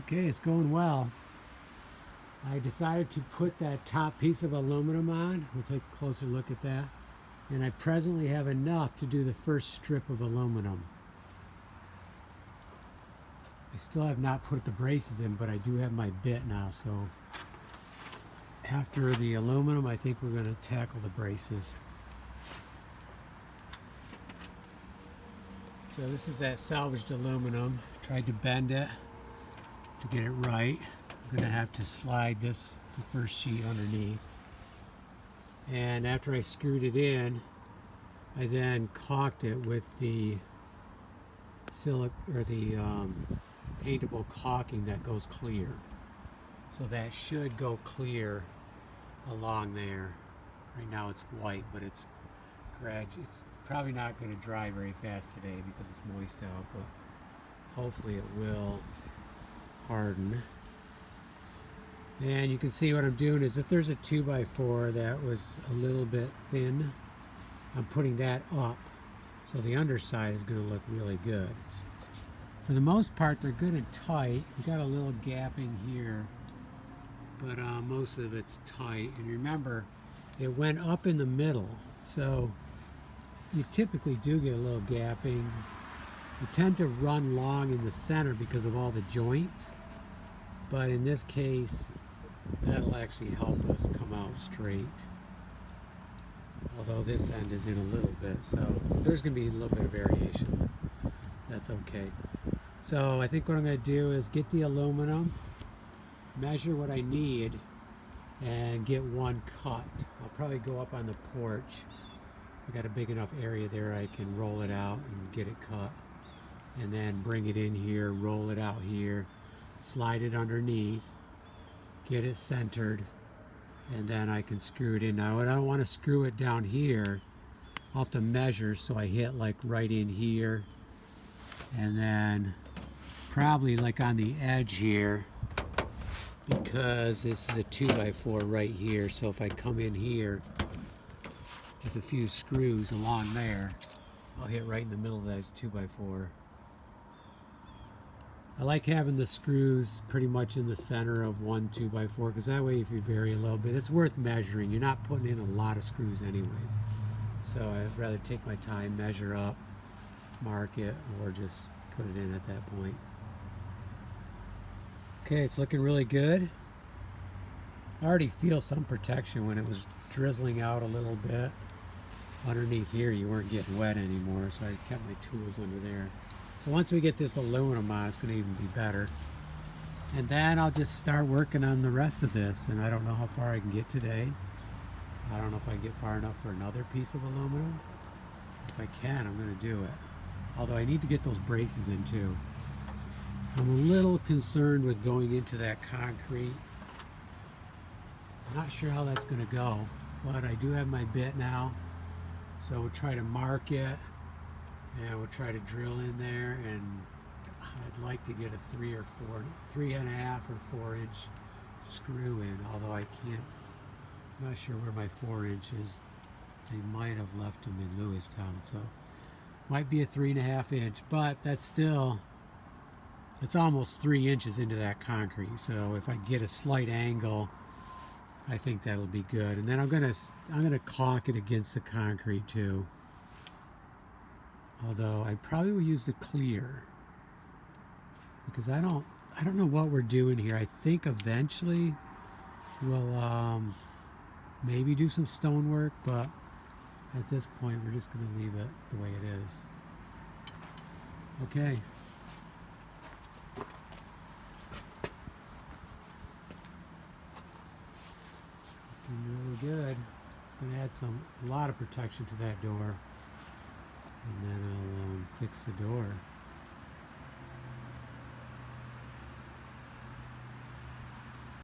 Okay, it's going well. I decided to put that top piece of aluminum on. We'll take a closer look at that. And I presently have enough to do the first strip of aluminum. I still have not put the braces in, but I do have my bit now, so after the aluminum, I think we're going to tackle the braces. So this is that salvaged aluminum. Tried to bend it to get it right. I'm going to have to slide the first sheet underneath. And after I screwed it in, I then caulked it with the paintable caulking that goes clear. So that should go clear along there. Right now it's white, but it's probably not going to dry very fast today because it's moist out, but hopefully it will harden. And you can see what I'm doing is if there's a 2x4 that was a little bit thin, I'm putting that up so the underside is going to look really good. For the most part, they're good and tight. We got a little gapping here, but most of it's tight. And remember, it went up in the middle, so you typically do get a little gapping. You tend to run long in the center because of all the joints, but in this case, that'll actually help us come out straight. Although this end is in a little bit, so there's going to be a little bit of variation. That's okay. So I think what I'm going to do is get the aluminum, measure what I need, and get one cut. I'll probably go up on the porch. I got a big enough area there I can roll it out and get it cut. And then bring it in here, roll it out here, slide it underneath, get it centered, and then I can screw it in. Now I don't want to screw it down here. I'll have to measure, so I hit like right in here, and then probably like on the edge here, because this is a 2x4 right here. So if I come in here with a few screws along there, I'll hit right in the middle of that 2x4. I like having the screws pretty much in the center of one 2x4 because that way if you vary a little bit, it's worth measuring. You're not putting in a lot of screws anyways. So I'd rather take my time, measure up, mark it, or just put it in at that point. Okay, it's looking really good. I already feel some protection when it was drizzling out a little bit. Underneath here you weren't getting wet anymore, so I kept my tools under there. So once we get this aluminum on, it's going to even be better. And then I'll just start working on the rest of this. And I don't know how far I can get today. I don't know if I can get far enough for another piece of aluminum. If I can, I'm going to do it. Although I need to get those braces in too. I'm a little concerned with going into that concrete. I'm not sure how that's going to go, but I do have my bit now. So we'll try to mark it. And we'll try to drill in there, and I'd like to get a 3.5 or 4 inch screw in, although I can't, I'm not sure where my 4 inch is. They might have left them in Lewistown, so might be a 3.5 inch, but that's still, it's almost 3 inches into that concrete. So if I get a slight angle, I think that'll be good. And then I'm gonna caulk it against the concrete too. Although I probably will use the clear because I don't know what we're doing here. I think eventually we'll maybe do some stonework, but at this point we're just going to leave it the way it is. Okay. Looking really good. It's going to add a lot of protection to that door. And then I'll fix the door.